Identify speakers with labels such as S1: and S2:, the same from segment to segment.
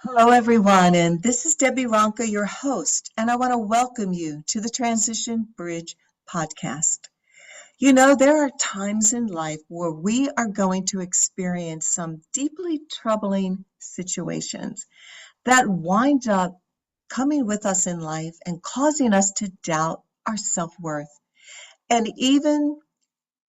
S1: Hello, everyone, and this is Debbie Ronka, your host, and I want to welcome you to the Transition Bridge podcast. You know, there are times in life where we are going to experience some deeply troubling situations that wind up coming with us in life and causing us to doubt our self worth and even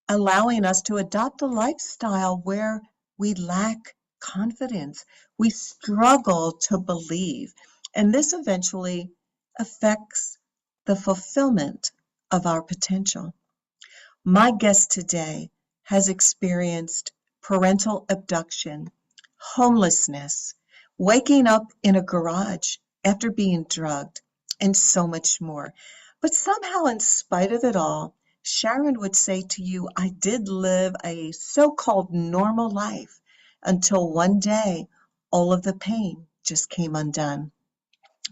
S1: allowing us to adopt a lifestyle where we lack confidence. We struggle to believe. And this eventually affects the fulfillment of our potential. My guest today has experienced parental abduction, homelessness, waking up in a garage after being drugged, and so much more. But somehow, in spite of it all, Sharon would say to you, I did live a so called normal life until one day all of the pain just came undone.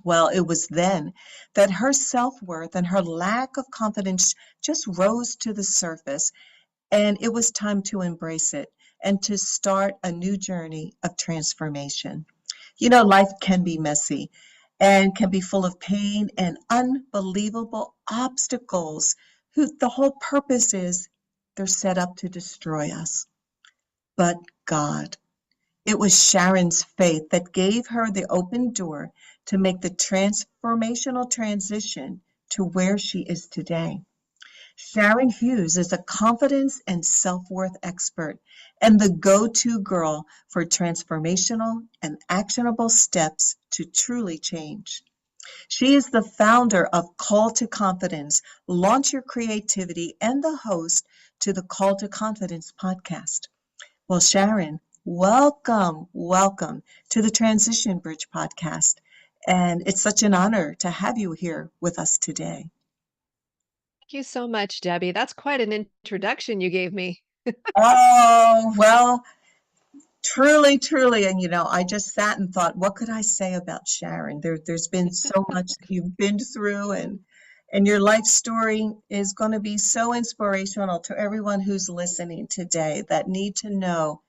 S1: Well, it was then that her self worth and her lack of confidence just rose to the surface, and it was time to embrace it and to start a new journey of transformation. You know, life can be messy and can be full of pain and unbelievable obstacles the whole purpose is they're set up to destroy us. But God, it was Sharon's faith that gave her the open door to make the transformational transition to where she is today. Sharon Hughes is a confidence and self worth expert and the go to girl for transformational and actionable steps to truly change. She is the founder of Call to Confidence, Launch Your Creativity, and the host to the Call to Confidence podcast. Well, Sharon, welcome to the Transition Bridge podcast. And it's such an honor to have you here with us today.
S2: Thank you so much, Debbie. That's quite an introduction you gave me.
S1: Oh, well, truly. And I just sat and thought, what could I say about Sharon? There's been so much that you've been through, and your life story is going to be so inspirational to everyone who's listening today that need to know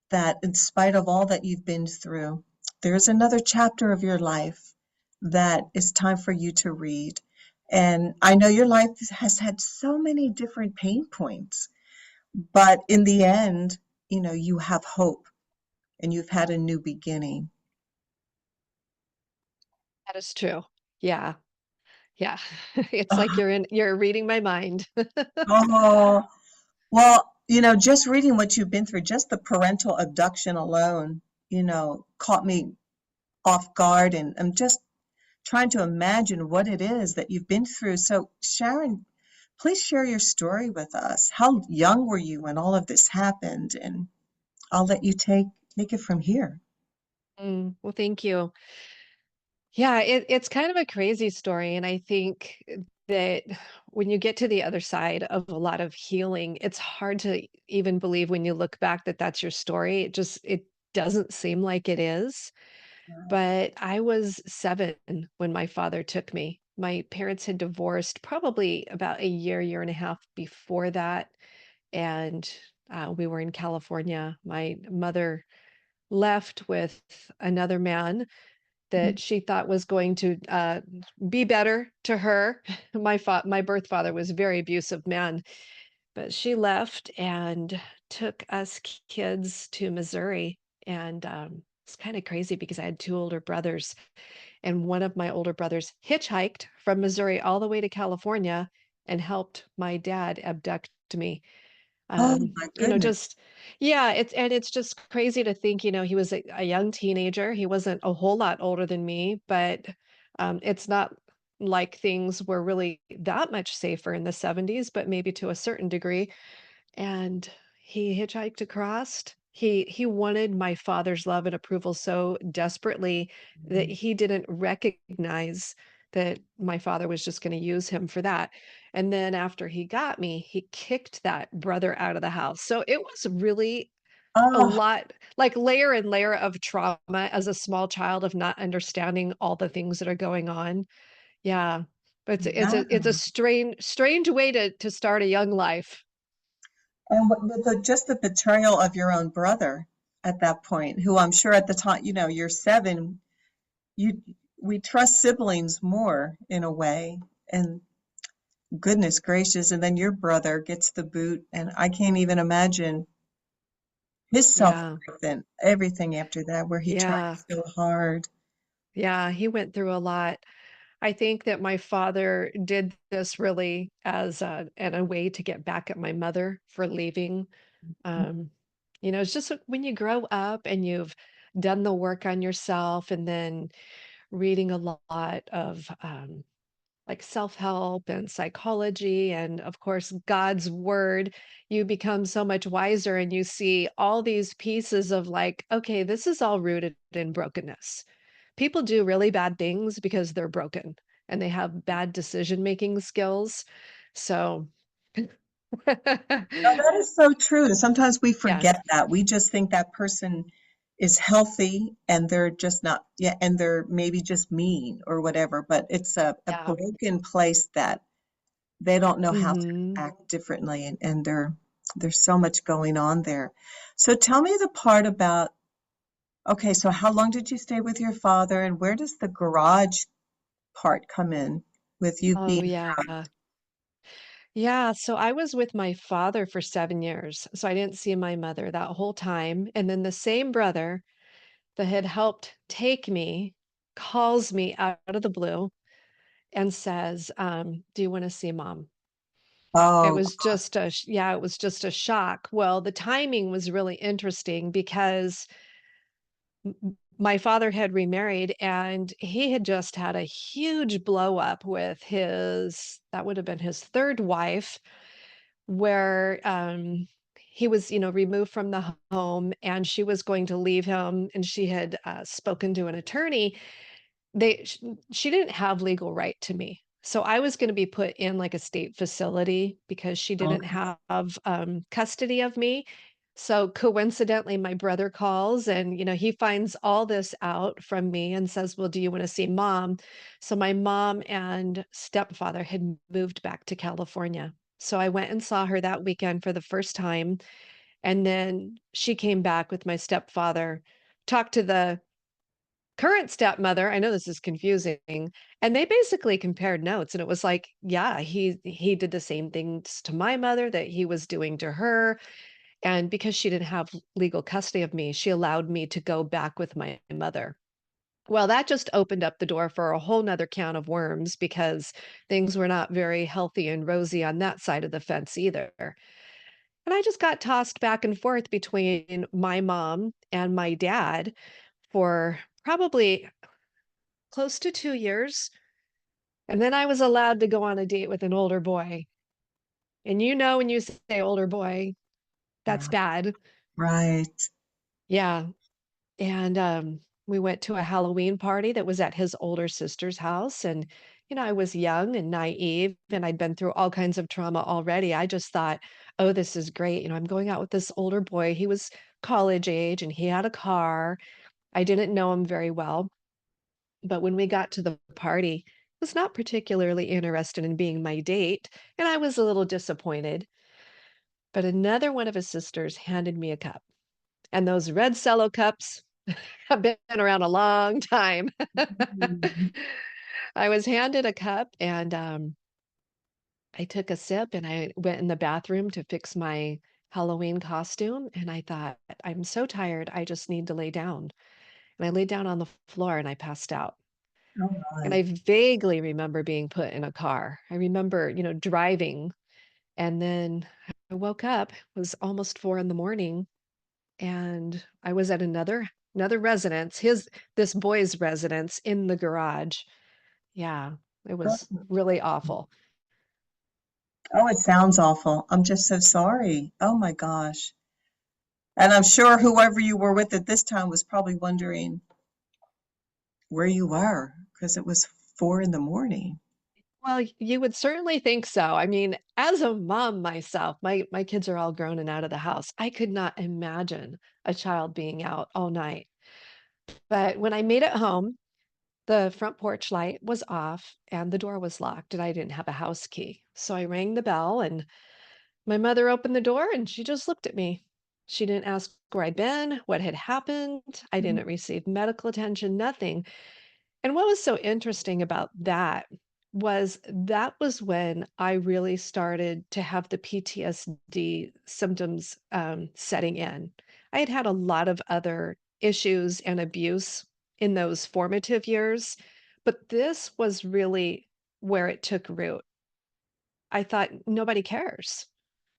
S1: that in spite of all that you've been through, there's another chapter of your life that is time for you to read. And I know your life has had so many different pain points, but in the end, you have hope and you've had a new beginning.
S2: That is true. Yeah. Yeah. It's like
S1: Oh,
S2: you're reading my mind.
S1: oh, well, just reading what you've been through, just the parental abduction alone, caught me off guard. And I'm just trying to imagine what it is that you've been through. So, Sharon, please share your story with us. How young were you when all of this happened? And I'll let you take it from here.
S2: Well, thank you. Yeah, it's kind of a crazy story, and I think that when you get to the other side of a lot of healing, it's hard to even believe when you look back that that's your story. It doesn't seem like it is. But I was 7 when my father took me. My parents had divorced probably about a year and a half before that, and, we were in California. My mother left with another man that she thought was going to, be better to her. My birth father was a very abusive man, but she left and took us kids to Missouri, and, it's kinda crazy because I had 2 older brothers, and one of my older brothers hitchhiked from Missouri all the way to California and helped my dad abduct me.
S1: Oh my goodness.
S2: Just yeah, it's just crazy to think, he was a young teenager. He wasn't a whole lot older than me, but it's not like things were really that much safer in the 70s, but maybe to a certain degree. And he hitchhiked across. He wanted my father's love and approval so desperately that he didn't recognize that my father was just gonna use him for that. And then after he got me, he kicked that brother out of the house. So it was really a
S1: Oh,
S2: lot, like layer and layer of trauma as a small child of not understanding all the things that are going on. Yeah. But it's a
S1: yeah.
S2: strange way to start a young life.
S1: And just the betrayal of your own brother. at that point, who I'm sure at the time, you're 7, you we trust siblings more in a way. And goodness gracious, and then your brother gets the boot, and I can't even imagine his
S2: Yeah.
S1: self-worth and everything after that, where he tried
S2: Yeah.
S1: so hard.
S2: Yeah, he went through a lot. I think that my father did this really as a way to get back at my mother for leaving. Um, it's just when you grow up and you've done the work on yourself and then reading a lot of like self-help and psychology and of course God's word, you become so much wiser and you see all these pieces of like, okay, this is all rooted in brokenness. People do really bad things because they're broken and they have bad decision-making skills. So
S1: No, that is so true. And sometimes we
S2: yeah,
S1: forget that. We just think that person is healthy and they're just not, yeah, and they're maybe just mean or whatever, but it's a
S2: yeah.
S1: broken place that they don't know how to
S2: Mhm.
S1: act differently, and there's so much going on there. So tell me the part about, okay, so how long did you stay with your father, and where does the garage part come in with you
S2: Oh,
S1: being
S2: yeah. Yeah, so I was with my father for 7 years, so I didn't see my mother that whole time, and then the same brother that had helped take me calls me out of the blue and says, "Do you wanna see mom?" It
S1: Oh,
S2: was just a sh yeah, it was just a shock. Well, the timing was really interesting because my father had remarried, and he had just had a huge blow up with his that would have been his 3rd wife, where, he was, removed from the home, and she was going to leave him, and she had, spoken to an attorney. They sh She didn't have legal right to me. So I was gonna be put in, like, a state facility because she didn't
S1: okay.
S2: have, custody of me. So coincidentally, my brother calls and, he finds all this out from me and says, "Well, do you wanna see mom?" So my mom and stepfather had moved back to California. So I went and saw her that weekend for the first time, and then she came back with my stepfather, talked to the current stepmother. I know this is confusing, and they basically compared notes, and it was like, yeah, he did the same things to my mother that he was doing to her, and because she didn't have legal custody of me, she allowed me to go back with my mother. Well, that just opened up the door for a whole 'nother can of worms because things were not very healthy and rosy on that side of the fence either. And I just got tossed back and forth between my mom and my dad for probably close to 2 years, and then I was allowed to go on a date with an older boy, and when you say older boy, that's
S1: Yeah,
S2: bad.
S1: right.
S2: Yeah, and, we went to a Halloween party that was at his older sister's house, and, I was young and naive, and I'd been through all kinds of trauma already. I just thought, "Oh, this is great," I'm going out with this older boy. He was college age, and he had a car. I didn't know him very well. But when we got to the party, he was not particularly interested in being my date, and I was a little disappointed. But another one of his sisters handed me a cup, and those red Cello cups have been around a long time.
S1: Mhm.
S2: I was handed a cup, and I took a sip, and I went in the bathroom to fix my Halloween costume, and I thought, "I'm so tired, I just need to lay down." And I laid down on the floor, and I passed out.
S1: Oh
S2: And
S1: my.
S2: I vaguely remember being put in a car. I remember, driving, and then I woke up, it was almost 4 in the morning, and I was at another residence, this boy's residence in the garage. Yeah, it was really awful.
S1: Oh, it sounds awful. I'm just so sorry. Oh my gosh. And I'm sure whoever you were with at this time was probably wondering where you were because it was 4 in the morning.
S2: Well, you would certainly think so. I mean, as a mom myself, my kids are all grown and out of the house. I could not imagine a child being out all night. But when I made it home, the front porch light was off and the door was locked, and I didn't have a house key. So I rang the bell, and my mother opened the door and she just looked at me. She didn't ask where I'd been, what had happened. I
S1: Mhm.
S2: didn't receive medical attention, nothing. And what was so interesting about that was when I really started to have the PTSD symptoms setting in. I had had a lot of other issues and abuse in those formative years, but this was really where it took root. I thought nobody cares.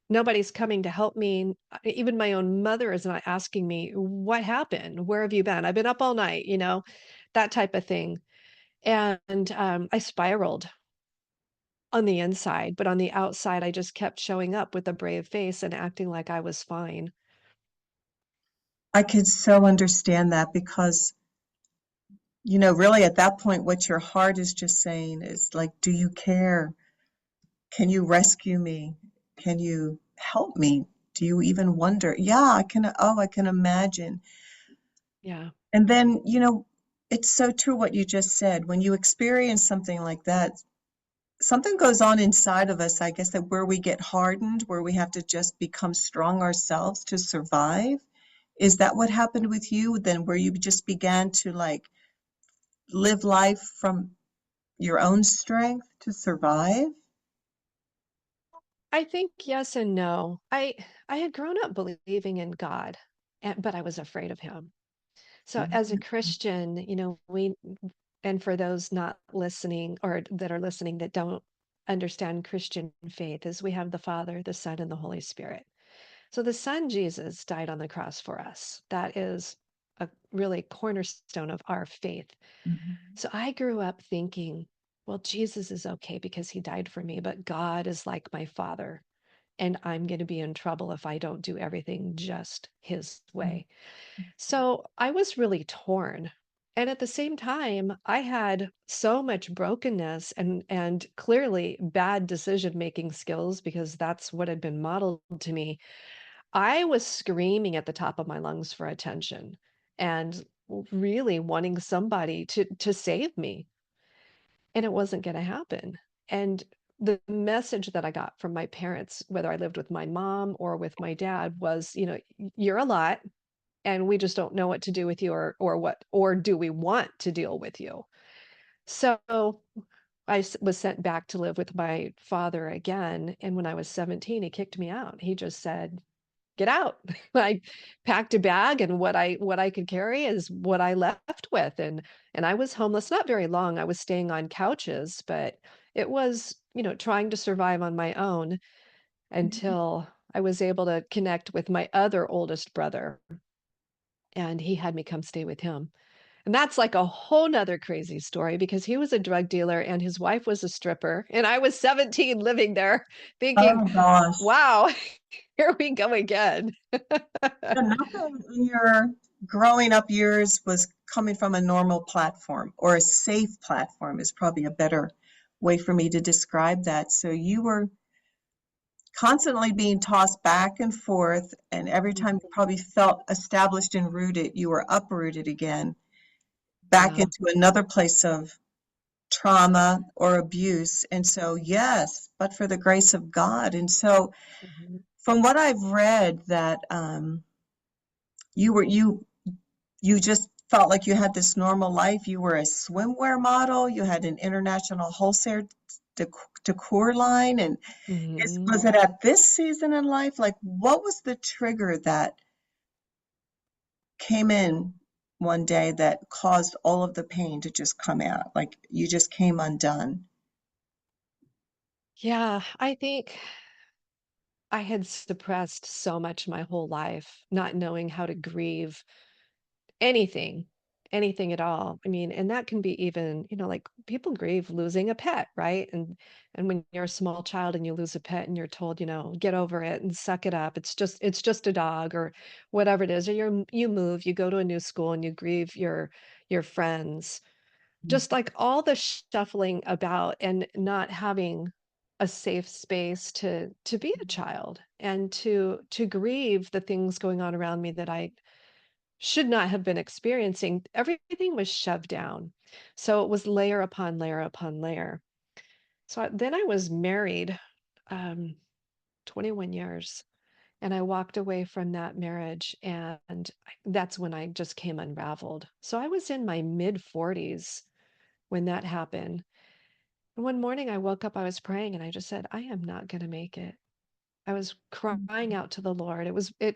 S2: Nobody's coming to help me. Even my own mother is not asking me, "What happened? Where have you been? I've been up all night," that type of thing. And, I spiraled on the inside, but on the outside, I just kept showing up with a brave face and acting like I was fine.
S1: I could so understand that because, really at that point, what your heart is just saying is like, do you care? Can you rescue me? Can you help me? Do you even wonder? Yeah, I can imagine.
S2: Yeah.
S1: And then, it's so true what you just said. When you experience something like that, something goes on inside of us, I guess, that where we get hardened, where we have to just become strong ourselves to survive. Is that what happened with you then, where you just began to like live life from your own strength to survive?
S2: I think yes and no. I had grown up believing in God, but I was afraid of him. So as a
S1: Mhm.
S2: Christian, we and for those not listening or that are listening that don't understand Christian faith is we have the Father, the Son, and the Holy Spirit. So the Son Jesus died on the cross for us. That is a really cornerstone of our faith.
S1: Mhm.
S2: So I grew up thinking, well, Jesus is okay because he died for me, but God is like my father, and I'm going to be in trouble if I don't do everything just his way. So I was really torn. And at the same time, I had so much brokenness and clearly bad decision making skills because that's what had been modeled to me. I was screaming at the top of my lungs for attention and really wanting somebody to save me, and it wasn't going to happen. And the message that I got from my parents, whether I lived with my mom or with my dad, was, you're a lot and we just don't know what to do with you or do we want to deal with you. So was sent back to live with my father again, and when I was 17 he kicked me out. He just said, get out. I packed a bag, and what I could carry is what I left with, and I was homeless not very long. I was staying on couches, but it was, trying to survive on my own until I was able to connect with my other oldest brother, and he had me come stay with him. And that's like a whole nother crazy story because he was a drug dealer and his wife was a stripper, and I was 17 living there thinking,
S1: Oh gosh.
S2: "Wow, here we go again."
S1: So nothing in your growing up years was coming from a normal platform or a safe platform is probably a better way for me to describe that. So you were constantly being tossed back and forth, and every time you probably felt established and rooted, you were uprooted again back
S2: Yeah.
S1: into another place of trauma or abuse. And so, yes, but for the grace of God. And so,
S2: Mhm.
S1: from what I've read, that you were you just felt like you had this normal life. You were a swimwear model. You had an international wholesale decor line, and
S2: Mhm.
S1: was it at this season in life? Like, what was the trigger that came in one day that caused all of the pain to just come out? Like, you just came undone.
S2: Yeah, I think I had suppressed so much my whole life, not knowing how to grieve anything, anything at all. I mean, and that can be even, like people grieve losing a pet, right? And when you're a small child and you lose a pet and you're told, get over it and suck it up. It's just a dog or whatever it is. Or you move, you go to a new school and you grieve your friends. Just like all the shuffling about and not having a safe space to be a child and to grieve the things going on around me that I should not have been experiencing. Everything was shoved down. So it was layer upon layer upon layer. So then I was married 21 years. And I walked away from that marriage, and that's when I just came unraveled. So I was in my mid 40s when that happened. And one morning I woke up, I was praying, and I just said, I am not going to make it. I was crying out to the Lord.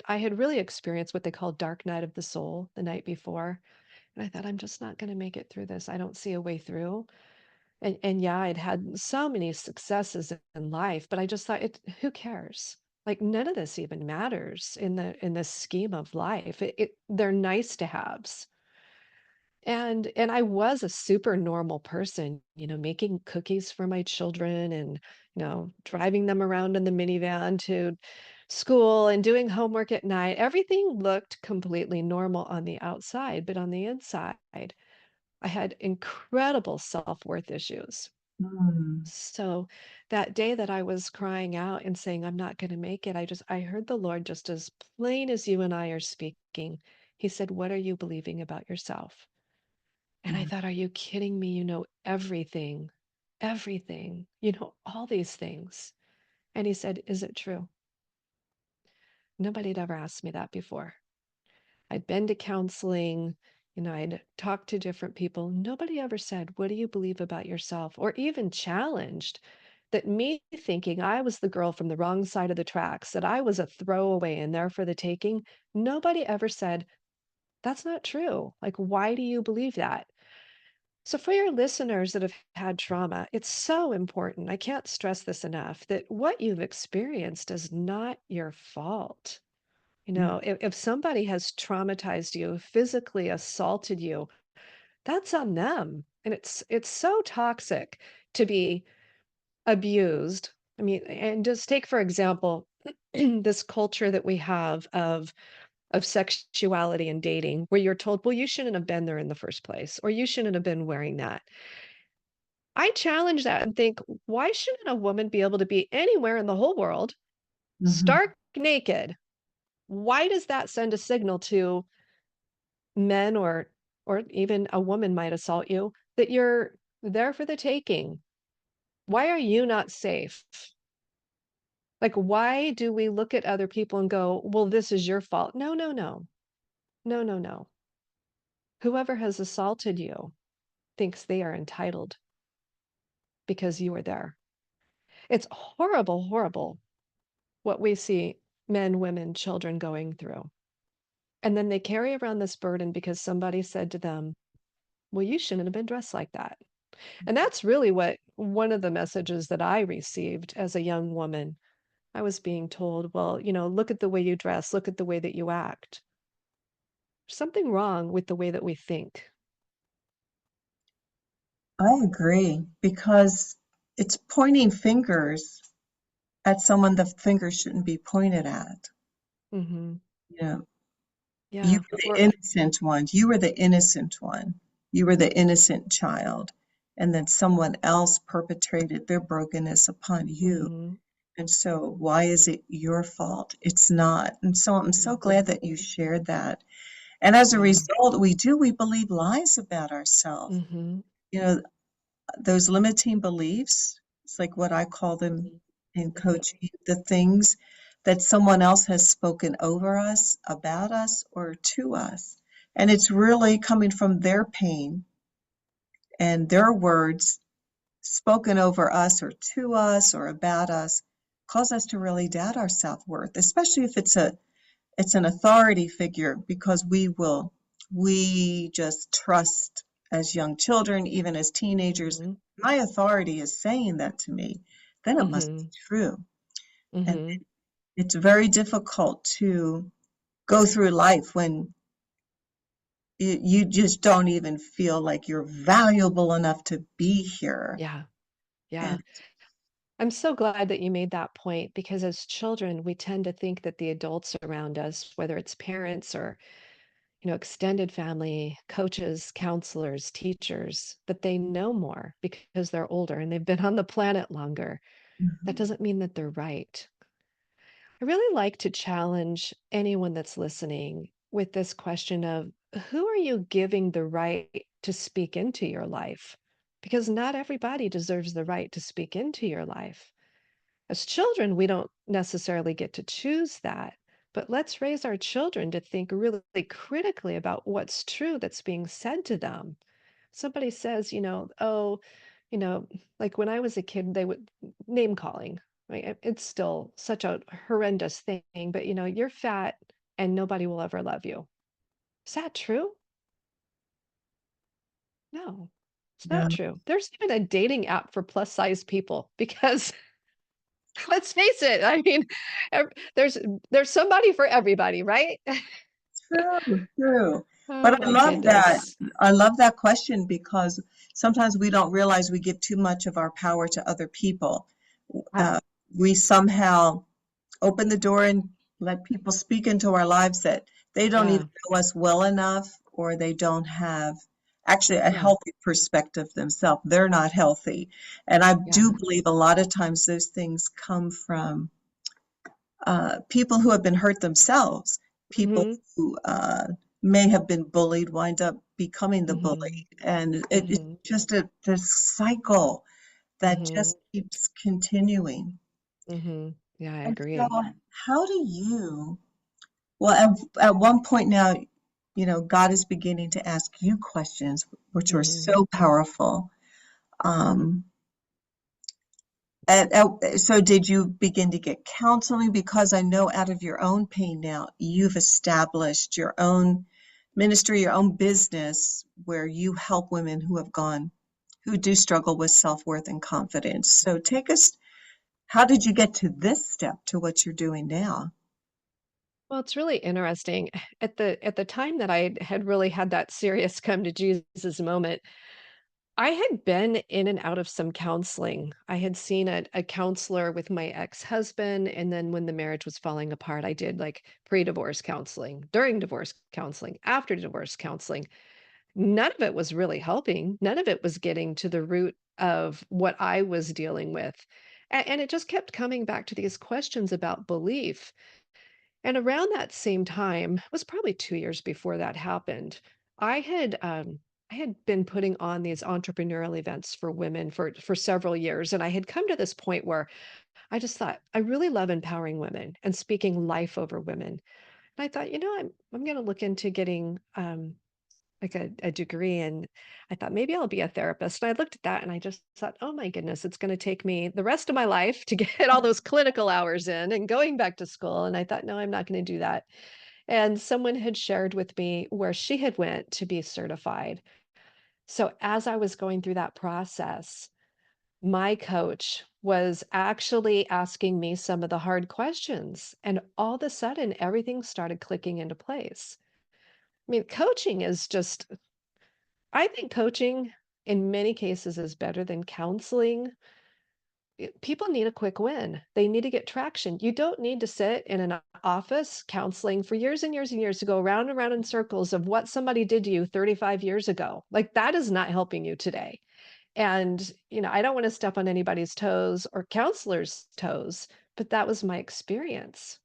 S2: I had really experienced what they call dark night of the soul the night before. And I thought, I'm just not going to make it through this. I don't see a way through. And yeah, I'd had so many successes in life, but I just thought, who cares? Like none of this even matters in the scheme of life. They're nice to haves. And I was a super normal person, making cookies for my children and, driving them around in the minivan to school and doing homework at night. Everything looked completely normal on the outside, but on the inside, I had incredible self-worth issues.
S1: Mm,
S2: So that day that I was crying out and saying, I'm not going to make it, I heard the Lord just as plain as you and I are speaking. He said, what are you believing about yourself? And I
S1: mm.
S2: thought, are you kidding me? You know everything, everything, all these things. And he said, is it true? Nobody had ever asked me that before. I'd been to counseling, I'd talked to different people. Nobody ever said, what do you believe about yourself? Or even challenged that me thinking I was the girl from the wrong side of the tracks, that I was a throwaway and there for the taking. Nobody ever said, that's not true. Like, why do you believe that? So, for your listeners that have had trauma, it's so important. I can't stress this enough that what you've experienced is not your fault. If somebody has traumatized you, physically assaulted you, that's on them. And it's so toxic to be abused. I mean, and just take for example this culture that we have of sexuality and dating where you're told, well, you shouldn't have been there in the first place, or you shouldn't have been wearing that. I challenge that and think, why shouldn't a woman be able to be anywhere in the whole world,
S1: Mhm.
S2: stark naked? Why does that send a signal to men or even a woman might assault you that you're there for the taking? Why are you not safe? Like, why do we look at other people and go, well, this is your fault? No, no, no. No, no, no. Whoever has assaulted you thinks they are entitled because you were there. It's horrible, horrible what we see men, women, children going through. And then they carry around this burden because somebody said to them, well, you shouldn't have been dressed like that. And that's really what one of the messages that I received as a young woman. I was being told, well, look at the way you dress, look at the way that you act. There's something wrong with the way that we think.
S1: I agree because it's pointing fingers at someone the finger shouldn't be pointed at.
S2: Hmm.
S1: You know, you
S2: Yeah.
S1: were the innocent one. You were the innocent one. You were the innocent child. And then someone else perpetrated their brokenness upon you.
S2: Hmm.
S1: And so why is it your fault? It's not. And so I'm so glad that you shared that. And as a
S2: Yeah.
S1: result, we believe lies about ourselves.
S2: Hmm.
S1: You know, those limiting beliefs, it's like what I call them in
S2: Hmm.
S1: coaching, the things that someone else has spoken over us, about us, or to us. And it's really coming from their pain and their words spoken over us or to us or about us cause us to really doubt our self-worth, especially if it's an authority figure because we just trust as young children, even as teenagers,
S2: Hmm.
S1: my authority is saying that to me, then it must be
S2: Hmm.
S1: true. And
S2: Hmm.
S1: it's very difficult to go through life when you just don't even feel like you're valuable enough to be here.
S2: Yeah. Yeah.
S1: And
S2: I'm so glad that you made that point because as children, we tend to think that the adults around us, whether it's parents or, extended family, coaches, counselors, teachers, that they know more because they're older and they've been on the planet longer. That
S1: Mhm.
S2: doesn't mean that they're right. I really like to challenge anyone that's listening with this question of who are you giving the right to speak into your life? Because not everybody deserves the right to speak into your life. As children, we don't necessarily get to choose that, but let's raise our children to think really critically about what's true that's being said to them. Somebody says, "Oh, you know, like when I was a kid, they would name calling, right? It's still such a horrendous thing, but you're fat and nobody will ever love you. Is that true? No, it's
S1: Yeah,
S2: not true. There's even a dating app for plus size people because let's face it, I mean, ev- there's there's somebody for everybody, right?
S1: true, true.
S2: Oh
S1: But I
S2: my
S1: love that.
S2: goodness.
S1: I love that question because sometimes we don't realize we give too much of our power to other people.
S2: Ah,
S1: Uh, we somehow open the door and let people speak into our lives that they don't either
S2: yeah,
S1: know us well enough or they don't have actually a
S2: yeah,
S1: healthy perspective themselves. They're not healthy. And I do
S2: yeah.
S1: believe a lot of times those things come from people who have been hurt themselves, people
S2: Mhm,
S1: who may have been bullied, wind up becoming the
S2: mhm,
S1: bully. And it's
S2: mhm,
S1: just this cycle that
S2: mhm,
S1: just keeps continuing.
S2: mhm. Yeah, I
S1: And so,
S2: agree.
S1: how do you, well, at one point now, God is beginning to ask you questions, which are
S2: Mhm.
S1: so powerful. Um, so did you begin to get counseling? Because I know out of your own pain now, you've established your own ministry, your own business where you help women who do struggle with self-worth and confidence. So how did you get to this step to what you're doing now?
S2: Well, it's really interesting. At the time that I had really had that serious come to Jesus moment, I had been in and out of some counseling. I had seen a counselor with my ex-husband, and then when the marriage was falling apart, I did like pre-divorce counseling, during divorce counseling, after divorce counseling. None of it was really helping. None of it was getting to the root of what I was dealing with. And it just kept coming back to these questions about belief. And around that same time, it was probably 2 years before that happened, I had been putting on these entrepreneurial events for women for several years, and I had come to this point where I just thought, "I really love empowering women and speaking life over women." And I thought, I'm gonna look into getting, like a degree, and I thought maybe I'll be a therapist. And I looked at that and I just thought, oh my goodness, it's going to take me the rest of my life to get all those clinical hours in and going back to school. And I thought, no, I'm not going to do that. And someone had shared with me where she had went to be certified. So as I was going through that process, my coach was actually asking me some of the hard questions. And all of a sudden, everything started clicking into place. I mean, coaching is just I think coaching in many cases is better than counseling. People need a quick win. They need to get traction. You don't need to sit in an office counseling for years and years and years to go around and around in circles of what somebody did to you 35 years ago. Like that is not helping you today. And, I don't want to step on anybody's toes or counselors' toes, but that was my experience.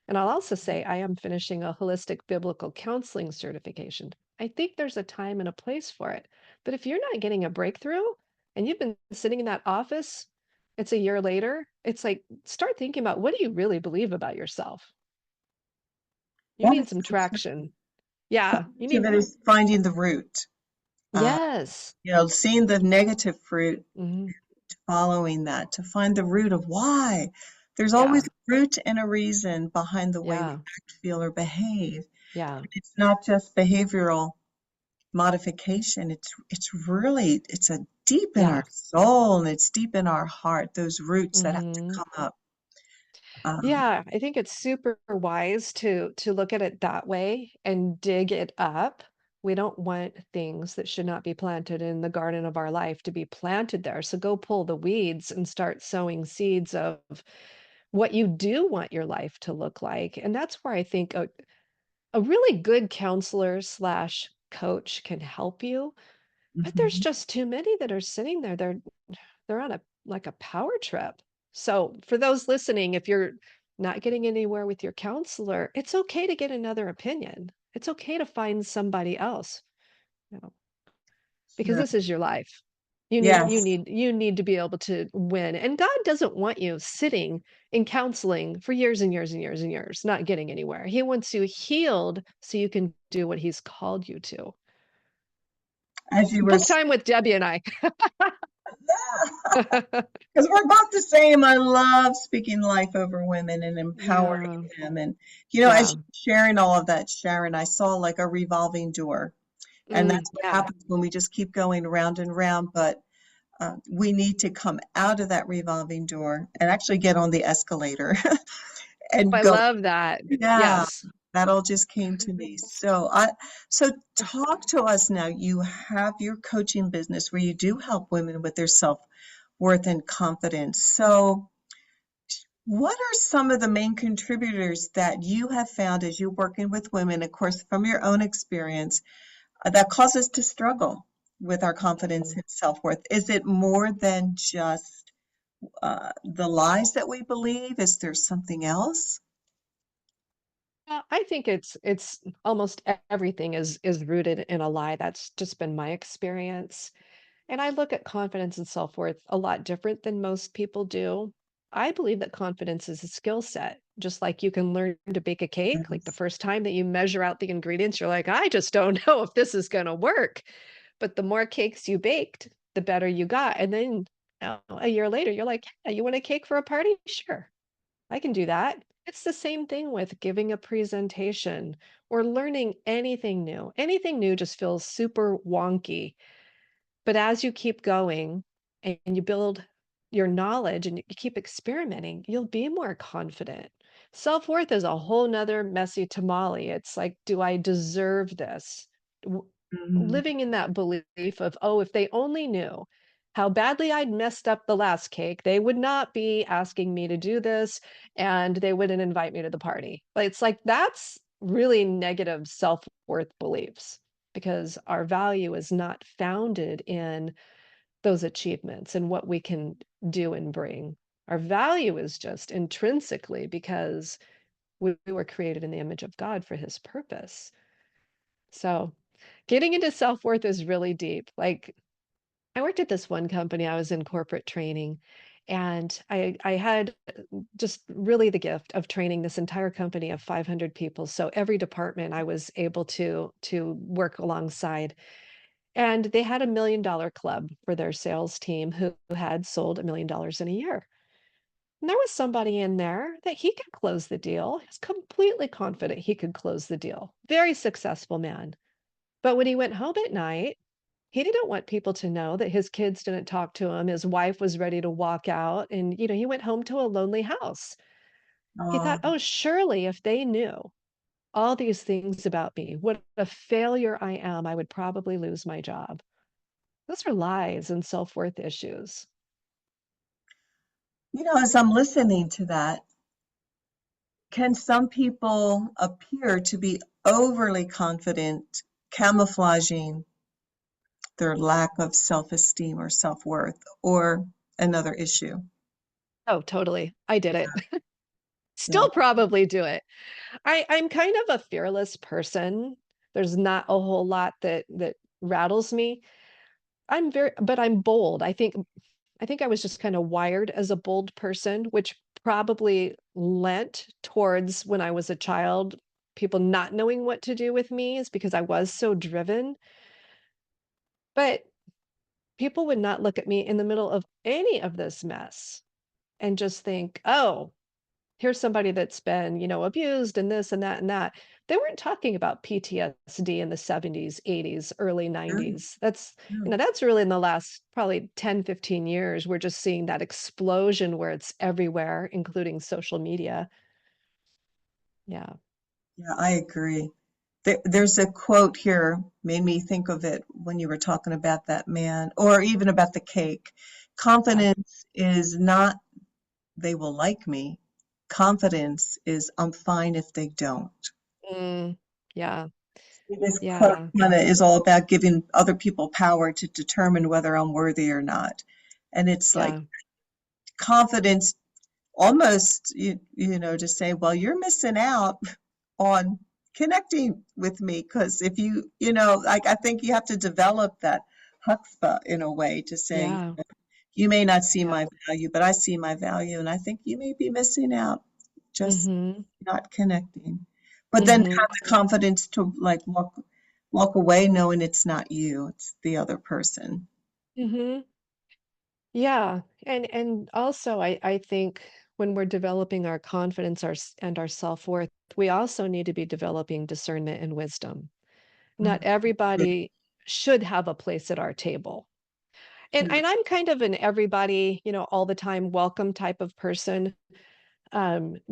S2: And I'll also say I am finishing a holistic biblical counseling certification. I think there's a time and a place for it. But if you're not getting a breakthrough and you've been sitting in that office, it's a year later, it's like start thinking about what do you really believe about yourself? You
S1: That
S2: need
S1: is
S2: some
S1: so true.
S2: traction.
S1: So
S2: Yeah, you
S1: much of
S2: need
S1: it is finding the root. Uh,
S2: yes.
S1: seeing the negative fruit,
S2: Hmm.
S1: following that to find the root of why. There's always
S2: Yeah.
S1: a root and a reason behind the way we
S2: Yeah.
S1: act, feel, or behave.
S2: Yeah.
S1: It's not just behavioral modification. It's a deep in our
S2: Yeah.
S1: soul and it's deep in our heart, those roots that have to
S2: Hmm.
S1: come up. Um,
S2: Yeah, I think it's super wise to look at it that way and dig it up. We don't want things that should not be planted in the garden of our life to be planted there. So go pull the weeds and start sowing seeds of what you do want your life to look like. And that's where I think a really good counselor slash coach can help you. But there's
S1: mhm.
S2: just too many that are sitting there. They're on a like a power trip. So, for those listening, if you're not getting anywhere with your counselor, it's okay to get another opinion. It's okay to find somebody else, you know, because
S1: Sure.
S2: this is your life.
S1: Yes.
S2: You need to be able to win. And God doesn't want you sitting in counseling for years and years and years and years, not getting anywhere. He wants you healed so you can do what he's called you to.
S1: As you were,
S2: Book time with Debbie and I.
S1: because we're both the same. I love speaking life over women and empowering
S2: Yeah.
S1: them. And, as
S2: Yeah.
S1: you're sharing all of that, Sharon, I saw like a revolving door. And that's what
S2: Yeah.
S1: happens when we just keep going round and round. But we need to come out of that revolving door and actually get on the escalator and
S2: I
S1: go.
S2: love that.
S1: Yeah,
S2: Yes.
S1: that all just came to me. So talk to us now. You have your coaching business where you do help women with their self-worth and confidence. So what are some of the main contributors that you have found as you're working with women, of course, from your own experience, that cause us to struggle with our confidence and self-worth? Is it more than just the lies that we believe? Is there something else?
S2: I think it's almost everything is rooted in a lie. That's just been my experience. And I look at confidence and self-worth a lot different than most people do. I believe that confidence is a skill set, just like you can learn to bake a cake. Like the
S1: Yes.
S2: first time that you measure out the ingredients, you're like, I just don't know if this is going to work. But the more cakes you baked, the better you got. And then a year later, you're like, yeah, you want a cake for a party? Sure, I can do that. It's the same thing with giving a presentation or learning anything new. Anything new just feels super wonky, but as you keep going and you build your knowledge and you keep experimenting, you'll be more confident. Self-worth is a whole nother messy tamale. It's like, do I deserve this? W-
S1: Mhm.
S2: Living in that belief of, oh, if they only knew how badly I'd messed up the last cake, they would not be asking me to do this and they wouldn't invite me to the party. But it's like that's really negative self-worth beliefs because our value is not founded in those achievements and what we can do and bring. Our value is just intrinsically because we were created in the image of God for his purpose. So getting into self-worth is really deep. Like I worked at this one company, I was in corporate training, and I had just really the gift of training this entire company of 500 people. So every department I was able to work alongside. And they had $1 million club for their sales team who had sold $1 million in a year. And there was somebody in there that he could close the deal. He was completely confident he could close the deal. Very successful man. But when he went home at night, he didn't want people to know that his kids didn't talk to him. His wife was ready to walk out. And, he went home to a lonely house. He
S1: Oh,
S2: thought, oh, surely if they knew all these things about me, what a failure I am, I would probably lose my job. Those are lies and self-worth issues.
S1: as I'm listening to that, can some people appear to be overly confident, camouflaging their lack of self-esteem or self-worth or another issue?
S2: Oh, totally. I did it.
S1: Yeah.
S2: Still probably do it. I'm kind of a fearless person. There's not a whole lot that rattles me. But I'm bold. I think I was just kind of wired as a bold person, which probably lent towards when I was a child, people not knowing what to do with me is because I was so driven. But people would not look at me in the middle of any of this mess and just think, "Oh, here's somebody that's been, abused and this and that and that." They weren't talking about PTSD in the 70s, 80s, early
S1: Yeah,
S2: 90s. That's,
S1: yeah.
S2: that's really in the last probably 10, 15 years. We're just seeing that explosion where it's everywhere, including social media. Yeah.
S1: Yeah, I agree. There's a quote here, made me think of it when you were talking about that man, or even about the cake.
S2: Yeah.
S1: Confidence is not they will like me. Confidence is I'm fine if they don't.
S2: Mm, yeah.
S1: This quote
S2: Yeah.
S1: kind of is all about giving other people power to determine whether I'm worthy or not. And it's like
S2: Yeah.
S1: confidence almost, to say, well, you're missing out on connecting with me because if like I think you have to develop that chutzpah in a way to say,
S2: Yeah.
S1: you may not see
S2: Yeah.
S1: my value, but I see my value, and I think you may be missing out, just
S2: Mhm.
S1: not connecting. But then
S2: Mhm.
S1: have the confidence to like walk away knowing it's not you, it's the other person.
S2: Mhm. Yeah. And also I think when we're developing our confidence and our self-worth, we also need to be developing discernment and wisdom. Not
S1: Mm, true,
S2: everybody should have a place at our table. And
S1: true.
S2: and I'm kind of an everybody, all the time welcome type of person.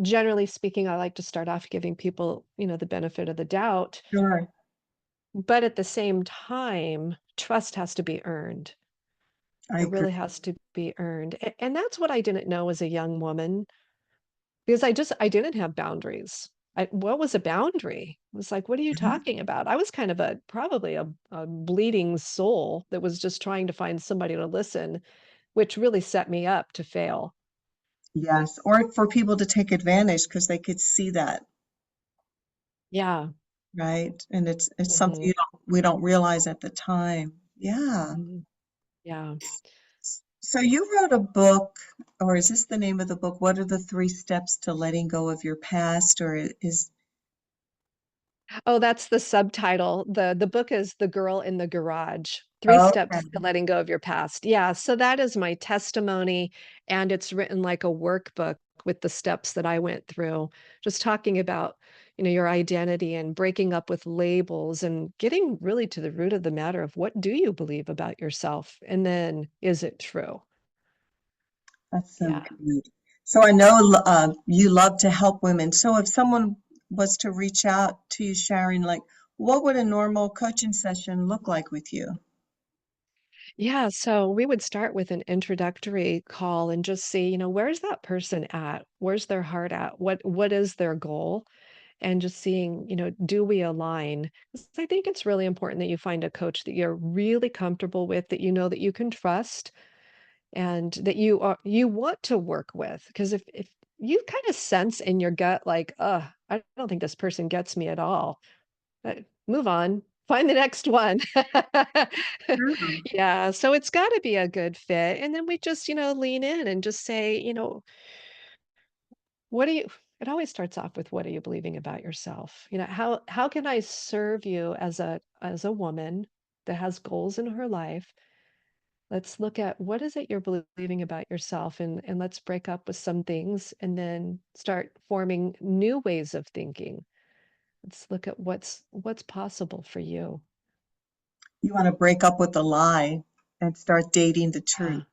S2: Generally speaking, I like to start off giving people, the benefit of the doubt,
S1: Sure,
S2: but at the same time, trust has to be earned.
S1: I
S2: It
S1: agree.
S2: really has to be earned. And that's what I didn't know as a young woman because I didn't have boundaries. What was a boundary? It was like, what are you
S1: Mhm.
S2: talking about? I was kind of probably a bleeding soul that was just trying to find somebody to listen, which really set me up to fail.
S1: Yes, or for people to take advantage because they could see that,
S2: Yeah.
S1: right? And it's something
S2: Hmm.
S1: we don't realize at the time. Yeah.
S2: Hmm. Yeah.
S1: So you wrote a book, or is this the name of the book? What are the three steps to letting go of your past? Or is
S2: Oh, that's the subtitle. The book is The Girl in the Garage, 3
S1: okay,
S2: Steps to Letting Go of Your Past. Yeah, so that is my testimony, and it's written like a workbook with the steps that I went through, just talking about, your identity and breaking up with labels and getting really to the root of the matter of what do you believe about yourself, and then is it true?
S1: that's so
S2: Yeah.
S1: good. So I know you love to help women. So if someone was to reach out to you, Sharon, like what would a normal coaching session look like with you?
S2: Yeah, so we would start with an introductory call and just see, where's that person at? Where's their heart at? What is their goal? And just seeing, do we align? 'Cause I think it's really important that you find a coach that you're really comfortable with, that you know that you can trust and that you want to work with. Because if you kind of sense in your gut like, I don't think this person gets me at all. Move on. Find the next one.
S1: Sure.
S2: Yeah, so it's gotta be a good fit, and then we just, lean in and just say, "What do you" it always starts off with, "What are you believing about yourself?" "How can I serve you as a woman that has goals in her life? Let's look at what is it you're believing about yourself, and let's break up with some things, and then start forming new ways of thinking. Let's look at what's possible for you."
S1: You want to break up with the lie and start dating the truth.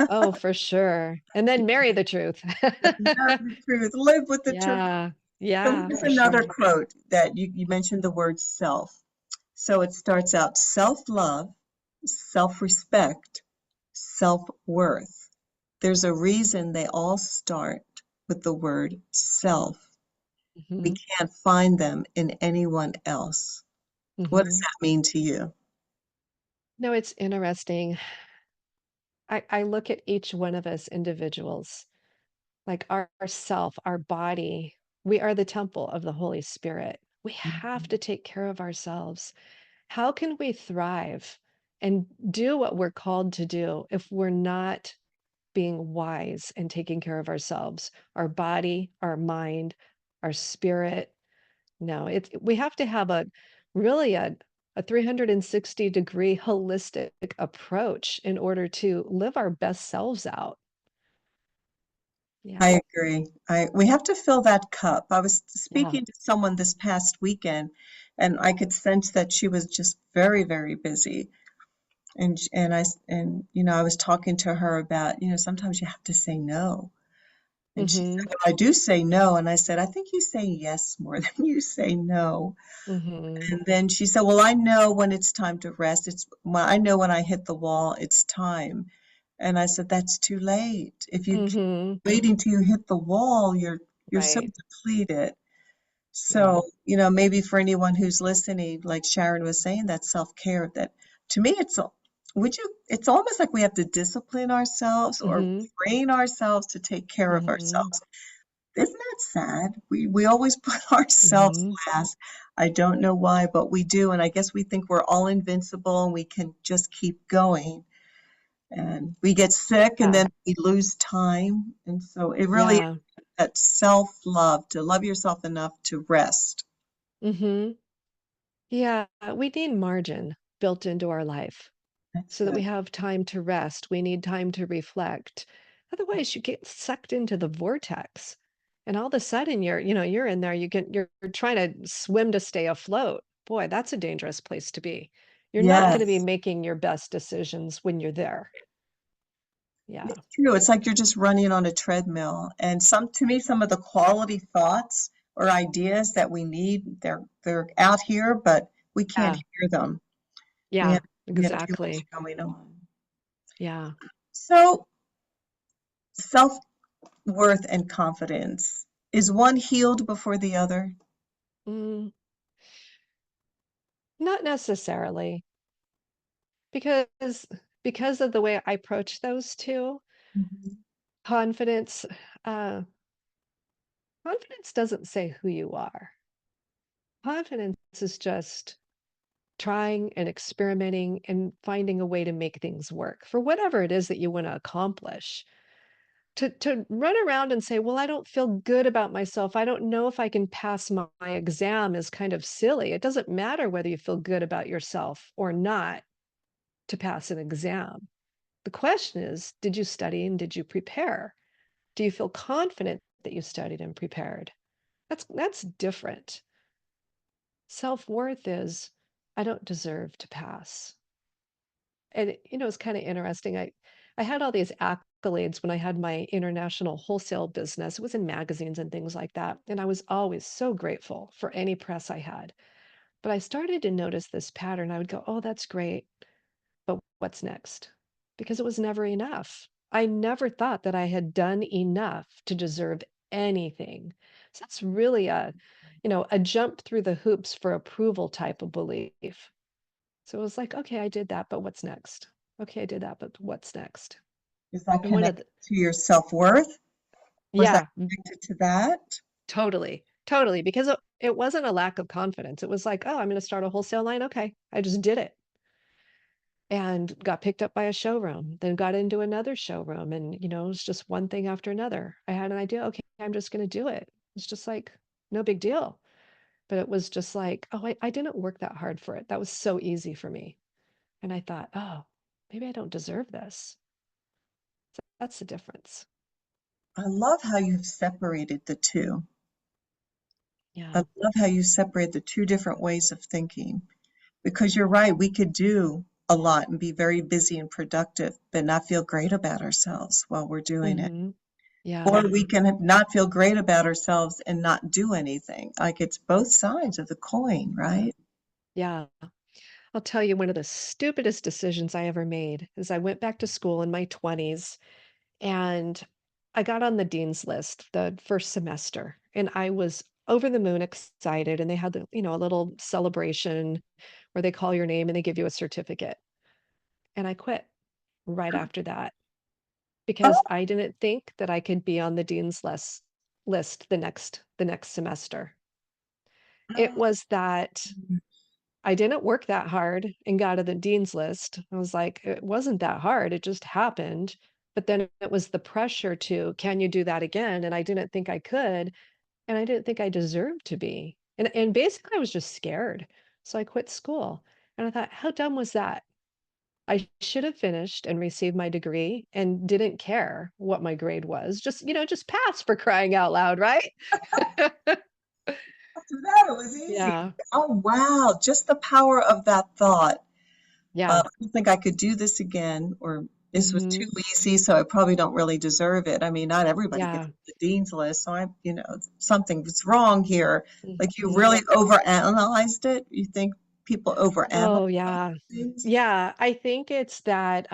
S2: Yeah. Oh, for sure. And then marry the truth.
S1: Know the truth. Live with the truth.
S2: Yeah.
S1: So
S2: Yeah,
S1: here's
S2: for
S1: another
S2: sure.
S1: quote that you mentioned the word self. So it starts out self-love, self-respect, self-worth. There's a reason they all start with the word self. We
S2: Mhm.
S1: can't find them in anyone else. What does
S2: Mhm.
S1: that mean to you?
S2: No, it's interesting. I look at each one of us individuals, like our self, our body. We are the temple of the Holy Spirit. We have to take care of ourselves. How can we thrive and do what we're called to do if we're not being wise and taking care of ourselves, our body, our mind, our spirit? No, we have to have really a 360-degree holistic approach in order to live our best selves out. Yeah.
S1: I agree. We have to fill that cup. I was
S2: Yeah.
S1: speaking to someone this past weekend, and I could sense that she was just very, very busy. And I was talking to her about, sometimes you have to say no. And she said,
S2: Mhm.
S1: "Well, I do say no." And I said, "I think you say yes more than you say no."
S2: Mhm.
S1: And then she said, "Well, I know when it's time to rest. I know when I hit the wall, it's time." And I said, "That's too late. If you keep
S2: Mhm.
S1: waiting till you hit the wall, you're so
S2: Right.
S1: depleted."
S2: Yeah.
S1: So, maybe for anyone who's listening, like Sharon was saying, that self-care, that to me, it's almost like we have to discipline ourselves or
S2: Mhm.
S1: train ourselves to take care of
S2: Mhm.
S1: ourselves. Isn't that sad? We always put ourselves
S2: Mhm.
S1: last. I don't know why, but we do. And I guess we think we're all invincible and we can just keep going. And we get sick and
S2: Yeah.
S1: then we lose time. And so it really is
S2: Yeah.
S1: that self-love, to love yourself enough to rest.
S2: Mhm. Yeah, we need margin built into our life
S1: That's
S2: so that we
S1: good.
S2: have time to rest. We need time to reflect. Otherwise, you get sucked into the vortex. And all of a sudden you're in there, you're trying to swim to stay afloat. Boy, that's a dangerous place to be. You're not going to be
S1: Yes,
S2: making your best decisions when you're there. Yeah.
S1: it's true. It's like you're just running on a treadmill. And to me, some of the quality thoughts or ideas that we need, they're out here, but we can't
S2: Yeah.
S1: hear them. We
S2: Yeah,
S1: have we have too much
S2: exactly.
S1: going on.
S2: Yeah.
S1: So self-worth and confidence, is one healed before the other?
S2: Mm, not necessarily because because of the way I approach those two,
S1: Mhm.
S2: confidence uh confidence doesn't say who you are. Confidence is just trying and experimenting and finding a way to make things work for whatever it is that you want to accomplish. To run around and say, "Well, I don't feel good about myself. I don't know if I can pass my exam," is kind of silly. It doesn't matter whether you feel good about yourself or not to pass an exam. The question is, did you study and did you prepare? Do you feel confident that you studied and prepared? That's different. Self-worth is, I don't deserve to pass. And it's kind of interesting. I had all these accolades when I had my international wholesale business. It was in magazines and things like that. And I was always so grateful for any press I had. But I started to notice this pattern. I would go, "Oh, that's great. But what's next?" Because it was never enough. I never thought that I had done enough to deserve anything. So that's really a jump through the hoops for approval type of belief. So it was like, okay, I did that, but what's next? Okay, I did that, but what's next?
S1: Is that
S2: And one of
S1: connected
S2: the,
S1: to your self-worth? Or is that
S2: yeah,
S1: connected to that?
S2: totally, totally. Because it wasn't a lack of confidence. It was like, oh, I'm going to start a wholesale line. Okay, I just did it. And got picked up by a showroom, then got into another showroom. And, it was just one thing after another. I had an idea. Okay, I'm just going to do it. It's just like, no big deal. But it was just like, oh, I didn't work that hard for it. That was so easy for me. And I thought, oh, maybe I don't deserve this. That's the difference.
S1: I love how you've separated the two. I
S2: Yeah.
S1: love how you separate the two different ways of thinking because you're right. We could do a lot and be very busy and productive, but not feel great about ourselves while we're doing it.
S2: Mhm. Yeah.
S1: Or we can not feel great about ourselves and not do anything. Like it's both sides of the coin, right?
S2: Yeah. I'll tell you one of the stupidest decisions I ever made is I went back to school in my 20s and I got on the dean's list the first semester and I was over the moon excited and they had a little celebration where they call your name and they give you a certificate. And I quit right after that because
S1: Oh,
S2: I didn't think that I could be on the dean's list the next semester. It was that I didn't work that hard and got to the dean's list. I was like, it wasn't that hard. It just happened. But then it was the pressure to, can you do that again? And I didn't think I could. And I didn't think I deserved to be. And basically, I was just scared. So I quit school. And I thought, how dumb was that? I should have finished and received my degree and didn't care what my grade was. Just pass for crying out loud, right?
S1: after that, it was easy.
S2: Yeah.
S1: Oh, wow. Just the power of that thought.
S2: Yeah.
S1: I don't think I could do this again, or this was too
S2: Hmm.
S1: easy, so I probably don't really deserve it. I mean, not everybody gets
S2: Yeah.
S1: on the dean's list, so something's wrong here. Like you
S2: Hmm.
S1: really overanalyzed it. You think people overanalyze
S2: Oh, yeah.
S1: things?
S2: Yeah, I think it's that,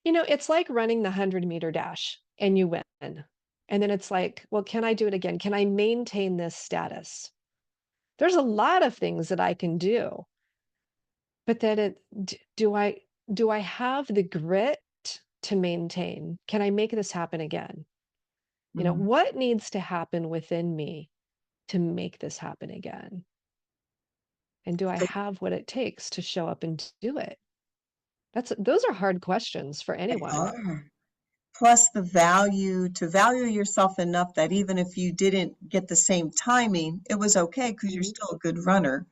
S2: it's like running the 100-meter dash and you win. And then it's like, well, can I do it again? Can I maintain this status? There's a lot of things that I can do, but then do I have the grit to maintain? Can I make this happen again?
S1: Mm,
S2: What needs to happen within me to make this happen again? And do I
S1: So
S2: have what it takes to show up and do it? Those are hard questions for
S1: they
S2: anyone.
S1: are. Plus the value, to value yourself enough that even if you didn't get the same timing, it was okay because you're
S2: Mhm.
S1: still a good runner.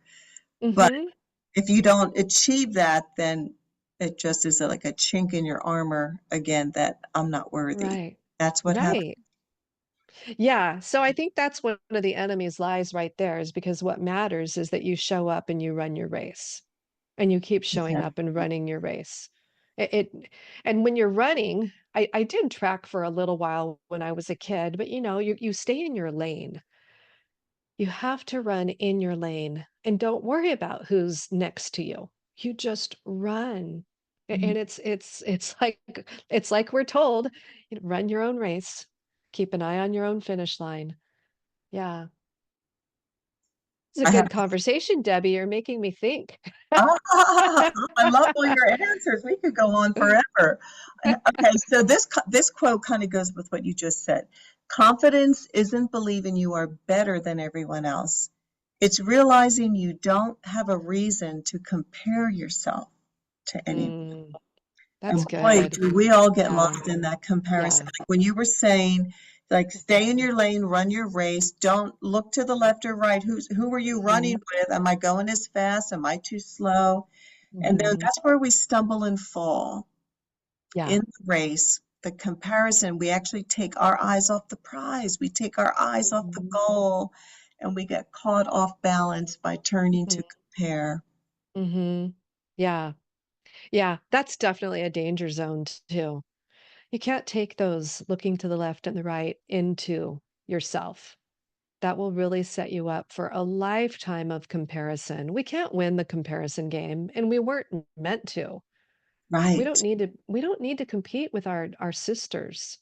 S1: But
S2: Mhm.
S1: if you don't achieve that, then it just is like a chink in your armor again that I'm not worthy.
S2: Right.
S1: That's what happened.
S2: Right. Yeah, so I think that's one of the enemy's lies right there is because what matters is that you show up and you run your race, and you keep showing up and running your race. It and when you're running, I did track for a little while when I was a kid, but, you stay in your lane. You have to run in your lane and don't worry about who's next to you. You just run.
S1: Mhm.
S2: And it's like we're told, run your own race. Keep an eye on your own finish line. Yeah. It's a
S1: I have
S2: good conversation, Debbie. You're making me think.
S1: Ah, I love all your answers. We could go on forever. Okay, so this quote kind of goes with what you just said. Confidence isn't believing you are better than everyone else. It's realizing you don't have a reason to compare yourself to anyone.
S2: Mm,
S1: And
S2: that's
S1: boy,
S2: good.
S1: do we all get
S2: Yeah.
S1: lost in that comparison.
S2: Yeah.
S1: Like when you were saying, like, stay in your lane, run your race, don't look to the left or right. Who are you running
S2: Mhm.
S1: with? Am I going as fast? Am I too slow? And then
S2: Mhm.
S1: that's where we stumble and fall
S2: Yeah.
S1: in the race. The comparison, we actually take our eyes off the prize. We take our eyes off the
S2: Mhm.
S1: goal, and we get caught off balance by turning
S2: Mhm.
S1: to compare.
S2: Mhm. Yeah. Yeah, that's definitely a danger zone too. You can't take those looking to the left and the right into yourself. That will really set you up for a lifetime of comparison. We can't win the comparison game, and we weren't meant to.
S1: Right.
S2: We don't need to compete with our sisters,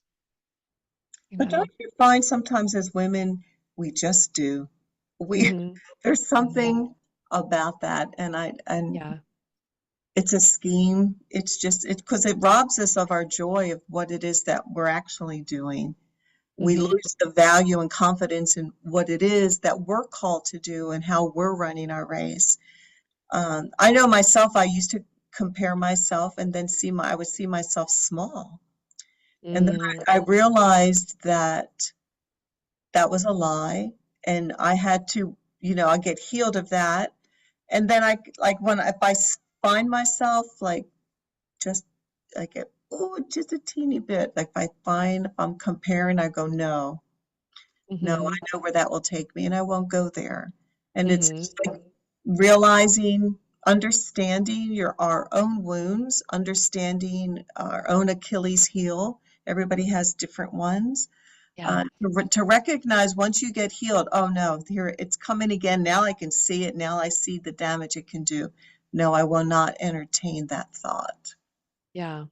S2: you
S1: But don't
S2: know.
S1: you find sometimes as women, we just do. We
S2: Mhm.
S1: there's something about that, and
S2: Yeah.
S1: it's a scheme. It's just it because it robs us of our joy of what it is that we're actually doing. We
S2: Mhm.
S1: lose the value and confidence in what it is that we're called to do and how we're running our race. I know myself, I used to compare myself and then I would see myself small. And then
S2: Mm.
S1: I realized that that was a lie. And I had to, I get healed of that. And then like if find myself like just like, just a teeny bit, like if I'm comparing, I go, no. No, I
S2: Mhm.
S1: know where that will take me, and I won't go there. And it's
S2: Mhm.
S1: just like realizing, understanding our own wounds, understanding our own Achilles heel. Everybody has different ones.
S2: Yeah.
S1: To recognize once you get healed, oh no, here it's coming again. Now I can see it. Now I see the damage it can do. No, I will not entertain that thought.
S2: Yeah.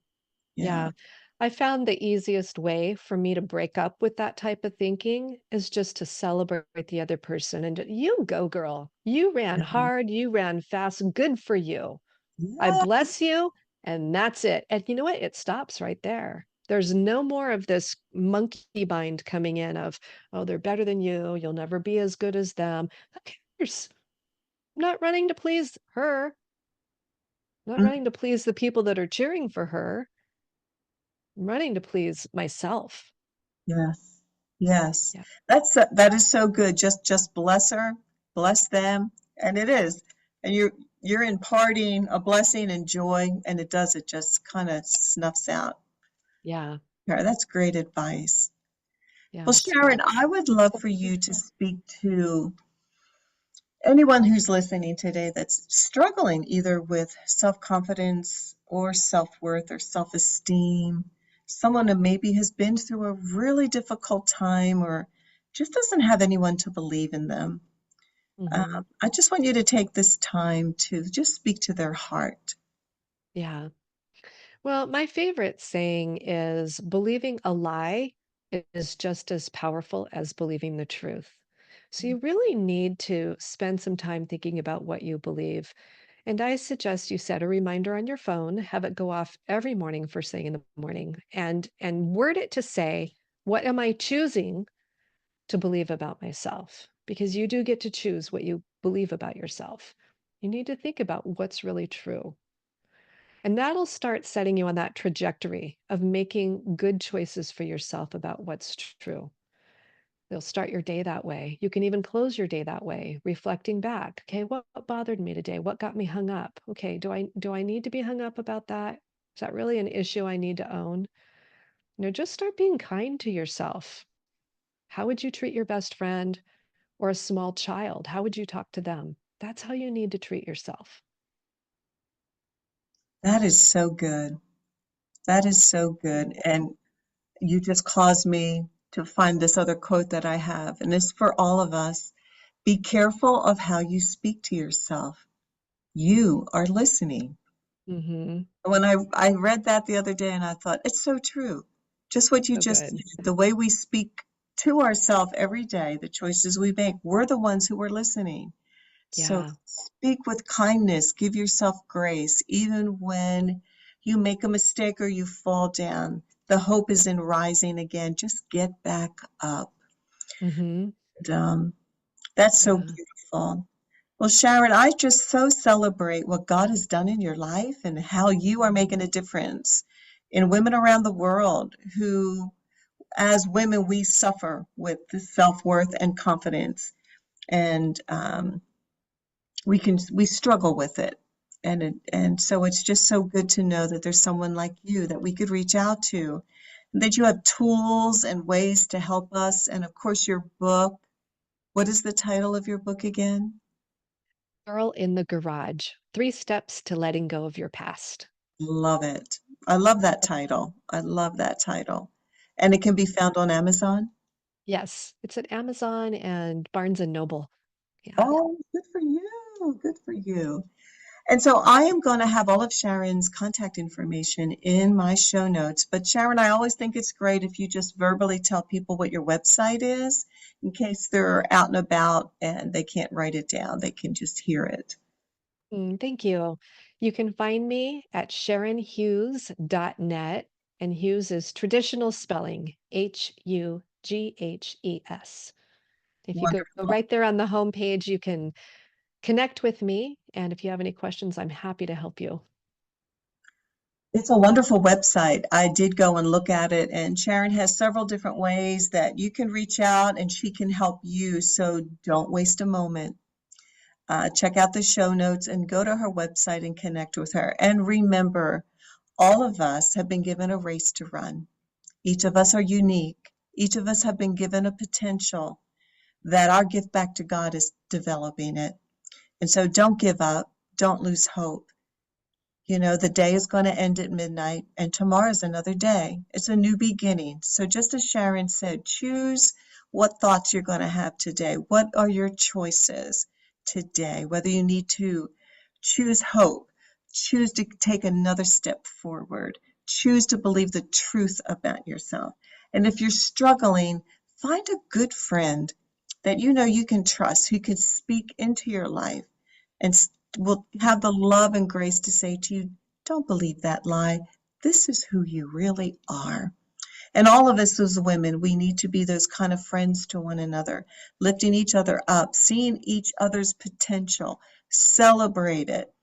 S1: Yeah.
S2: Yeah. I found the easiest way for me to break up with that type of thinking is just to celebrate the other person and you go, girl. You ran
S1: Mhm.
S2: hard, you ran fast. Good for you. I
S1: Yeah.
S2: bless you. And that's it. And you know what? It stops right there. There's no more of this monkey mind coming in of, oh, they're better than you. You'll never be as good as them. Who cares? I'm not running to please her. I'm not
S1: Mm,
S2: running to please the people that are cheering for her. I'm running to please myself.
S1: yes. Yes.
S2: Yeah.
S1: That is so good. Just bless her, bless them, and it is. And you're imparting a blessing and joy, and it just kind of snuffs out.
S2: Yeah.
S1: Yeah, that's great advice. Well,
S2: Yeah. It's
S1: Sharon,
S2: good.
S1: I would love for you to speak to anyone who's listening today that's struggling either with self-confidence or self-worth or self-esteem, someone who maybe has been through a really difficult time or just doesn't have anyone to believe in them.
S2: Mhm.
S1: I just want you to take this time to just speak to their heart.
S2: Yeah. Well, my favorite saying is believing a lie is just as powerful as believing the truth. So you really need to spend some time thinking about what you believe. And I suggest you set a reminder on your phone, have it go off every morning first thing in the morning and word it to say, what am I choosing to believe about myself? because you do get to choose what you believe about yourself. You need to think about what's really true. And that'll start setting you on that trajectory of making good choices for yourself about what's true. You'll start your day that way. You can even close your day that way, reflecting back. Okay, what bothered me today? What got me hung up? Okay, do I need to be hung up about that? Is that really an issue I need to own? Just start being kind to yourself. How would you treat your best friend or a small child? How would you talk to them? That's how you need to treat yourself.
S1: That is so good. That is so good. And you just caused me to find this other quote that I have, and it's for all of us. Be careful of how you speak to yourself. You are listening.
S2: Mm-hmm.
S1: When I read that the other day and I thought, it's so true. Just what you
S2: So
S1: just
S2: good.
S1: said, the way we speak to ourselves every day, the choices we make, we're the ones who are listening. So
S2: Yeah.
S1: speak with kindness, give yourself grace, even when you make a mistake or you fall down. The hope is in rising again. Just get back up.
S2: Mm-hmm.
S1: And, that's so
S2: Yeah.
S1: beautiful. Well, Sharon, I just so celebrate what God has done in your life and how you are making a difference in women around the world who, as women, we suffer with the self-worth and confidence. And we struggle with it. And so it's just so good to know that there's someone like you that we could reach out to, and that you have tools and ways to help us. And of course, your book. What is the title of your book again?
S2: Girl in the Garage, 3 Steps to Letting Go of Your Past.
S1: Love it. I love that title. I love that title. And it can be found on Amazon.
S2: Yes, it's at Amazon and Barnes and Noble. Yeah.
S1: Oh, good for you. Good for you. And so I am going to have all of Sharon's contact information in my show notes. But Sharon, I always think it's great if you just verbally tell people what your website is in case they're out and about and they can't write it down. They can just hear it.
S2: Thank you. You can find me at sharonhughes.net, and Hughes is traditional spelling, Hughes. If you go
S1: Wonderful.
S2: right there on the homepage, you can connect with me. And if you have any questions, I'm happy to help you.
S1: It's a wonderful website. I did go and look at it, and Sharon has several different ways that you can reach out and she can help you. So don't waste a moment. Check out the show notes and go to her website and connect with her. And remember, all of us have been given a race to run. Each of us are unique. Each of us have been given a potential that our gift back to God is developing it. And so don't give up. Don't lose hope. You know, the day is going to end at midnight, and tomorrow's another day. It's a new beginning. So, just as Sharon said, choose what thoughts you're going to have today. What are your choices today? Whether you need to choose hope, choose to take another step forward, choose to believe the truth about yourself. And if you're struggling, find a good friend that you know you can trust who can speak into your life and will have the love and grace to say to you, don't believe that lie. This is who you really are. And all of us as women, we need to be those kind of friends to one another, lifting each other up, seeing each other's potential, celebrate it,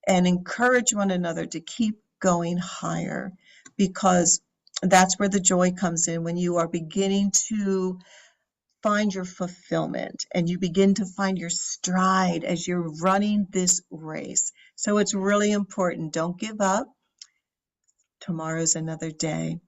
S1: and encourage one another to keep going higher, because that's where the joy comes in when you are beginning to find your fulfillment and you begin to find your stride as you're running this race. So it's really important. Don't give up. Tomorrow's another day.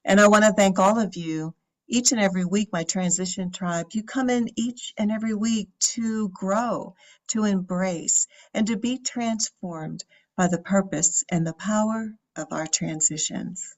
S1: And I want to thank all of you. Each and every week, my transition tribe, you come in each and every week to grow, to embrace, and to be transformed by the purpose and the power of our transitions.